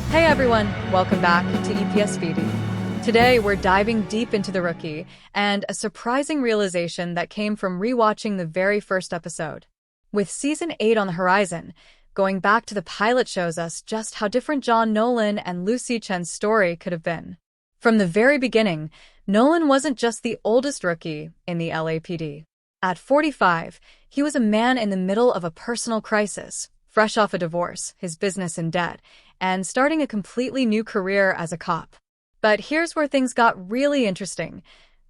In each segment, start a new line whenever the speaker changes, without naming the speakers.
Hey everyone, welcome back to EPSVD. Today we're diving deep into The Rookie and a surprising realization that came from rewatching the very first episode. With Season 8 on the horizon, going back to the pilot shows us just how different John Nolan and Lucy Chen's story could have been. From the very beginning, Nolan wasn't just the oldest rookie in the LAPD. At 45, he was a man in the middle of a personal crisis, fresh off a divorce, his business in debt, and starting a completely new career as a cop. But here's where things got really interesting.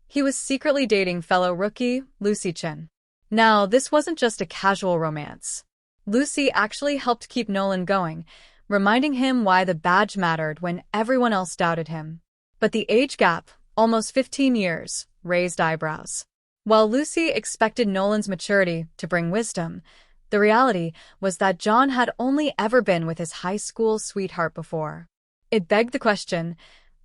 He was secretly dating fellow rookie Lucy Chen. Now, this wasn't just a casual romance. Lucy actually helped keep Nolan going, reminding him why the badge mattered when everyone else doubted him. But the age gap, almost 15 years, raised eyebrows. While Lucy expected Nolan's maturity to bring wisdom, the reality was that John had only ever been with his high school sweetheart before. It begged the question,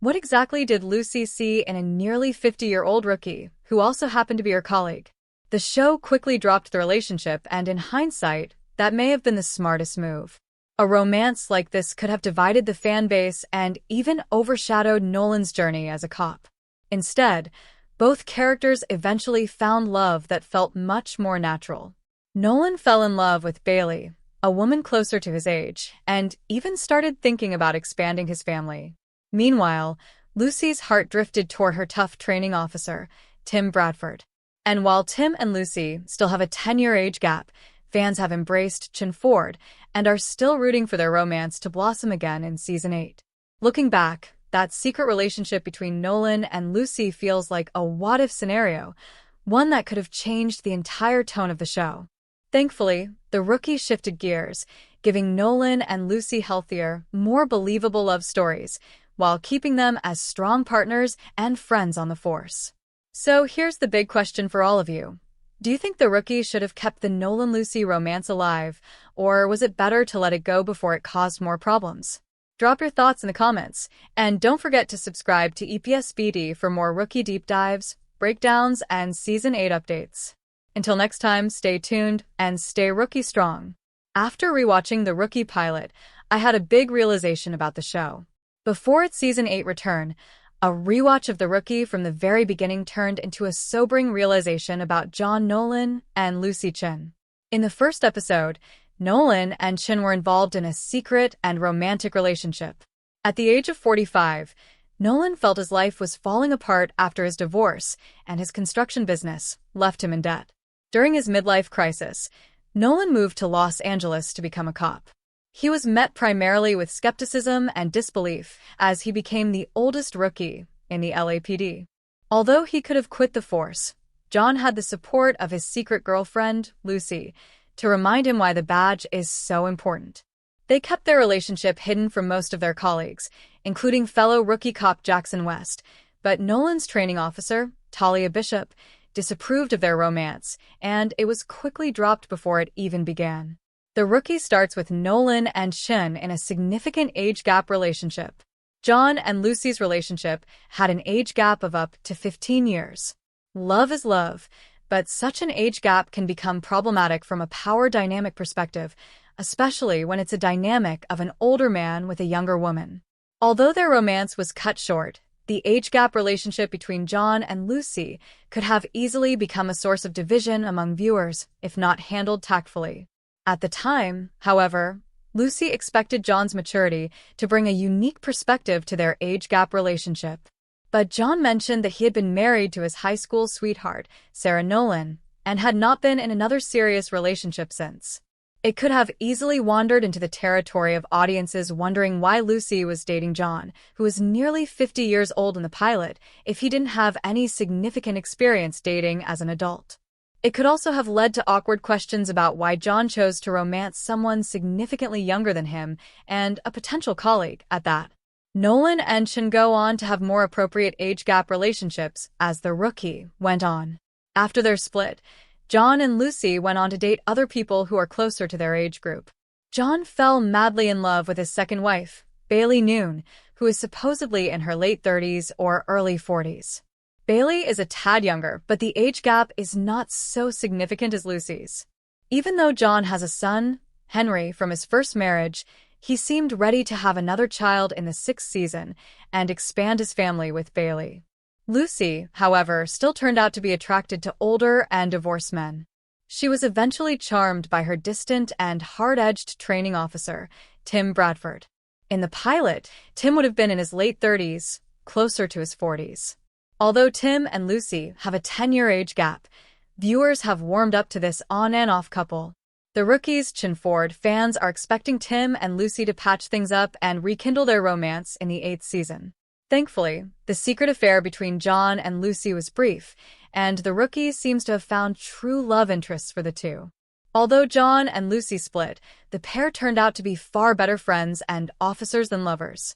what exactly did Lucy see in a nearly 50-year-old rookie, who also happened to be her colleague? The show quickly dropped the relationship, and in hindsight, that may have been the smartest move. A romance like this could have divided the fan base and even overshadowed Nolan's journey as a cop. Instead, both characters eventually found love that felt much more natural. Nolan fell in love with Bailey, a woman closer to his age, and even started thinking about expanding his family. Meanwhile, Lucy's heart drifted toward her tough training officer, Tim Bradford. And while Tim and Lucy still have a 10-year age gap, fans have embraced Chenford and are still rooting for their romance to blossom again in Season 8. Looking back, that secret relationship between Nolan and Lucy feels like a what-if scenario, one that could have changed the entire tone of the show. Thankfully, The Rookie shifted gears, giving Nolan and Lucy healthier, more believable love stories, while keeping them as strong partners and friends on the force. So here's the big question for all of you. Do you think The Rookie should have kept the Nolan-Lucy romance alive, or was it better to let it go before it caused more problems? Drop your thoughts in the comments, and don't forget to subscribe to EPSBD for more Rookie deep dives, breakdowns, and Season 8 updates. Until next time, stay tuned and stay Rookie strong. After rewatching the Rookie pilot, I had a big realization about the show. Before its Season 8 return, a rewatch of The Rookie from the very beginning turned into a sobering realization about John Nolan and Lucy Chen. In the first episode, Nolan and Chen were involved in a secret and romantic relationship. At the age of 45, Nolan felt his life was falling apart after his divorce, and his construction business left him in debt. During his midlife crisis, Nolan moved to Los Angeles to become a cop. He was met primarily with skepticism and disbelief as he became the oldest rookie in the LAPD. Although he could have quit the force, John had the support of his secret girlfriend, Lucy, to remind him why the badge is so important. They kept their relationship hidden from most of their colleagues, including fellow rookie cop Jackson West, but Nolan's training officer, Talia Bishop, disapproved of their romance, and it was quickly dropped before it even began. The Rookie starts with Nolan and Chen in a significant age gap relationship. John and Lucy's relationship had an age gap of up to 15 years. Love is love, but such an age gap can become problematic from a power dynamic perspective, especially when it's a dynamic of an older man with a younger woman. Although their romance was cut short, the age gap relationship between John and Lucy could have easily become a source of division among viewers if not handled tactfully. At the time, however, Lucy expected John's maturity to bring a unique perspective to their age gap relationship. But John mentioned that he had been married to his high school sweetheart, Sarah Nolan, and had not been in another serious relationship since. It could have easily wandered into the territory of audiences wondering why Lucy was dating John, who was nearly 50 years old in the pilot, if he didn't have any significant experience dating as an adult. It could also have led to awkward questions about why John chose to romance someone significantly younger than him, and a potential colleague at that. Nolan and Chen go on to have more appropriate age gap relationships as The Rookie went on. After their split, John and Lucy went on to date other people who are closer to their age group. John fell madly in love with his second wife, Bailey Noon, who is supposedly in her late 30s or early 40s. Bailey is a tad younger, but the age gap is not so significant as Lucy's. Even though John has a son, Henry, from his first marriage, He seemed ready to have another child in the 6th season and expand his family with Bailey. Lucy, however, still turned out to be attracted to older and divorced men. She was eventually charmed by her distant and hard-edged training officer, Tim Bradford. In the pilot, Tim would have been in his late 30s, closer to his 40s. Although Tim and Lucy have a 10-year age gap, viewers have warmed up to this on-and-off couple. The Rookie's Chenford fans are expecting Tim and Lucy to patch things up and rekindle their romance in the 8th season. Thankfully, the secret affair between John and Lucy was brief, and the Rookie seems to have found true love interests for the two. Although John and Lucy split, the pair turned out to be far better friends and officers than lovers.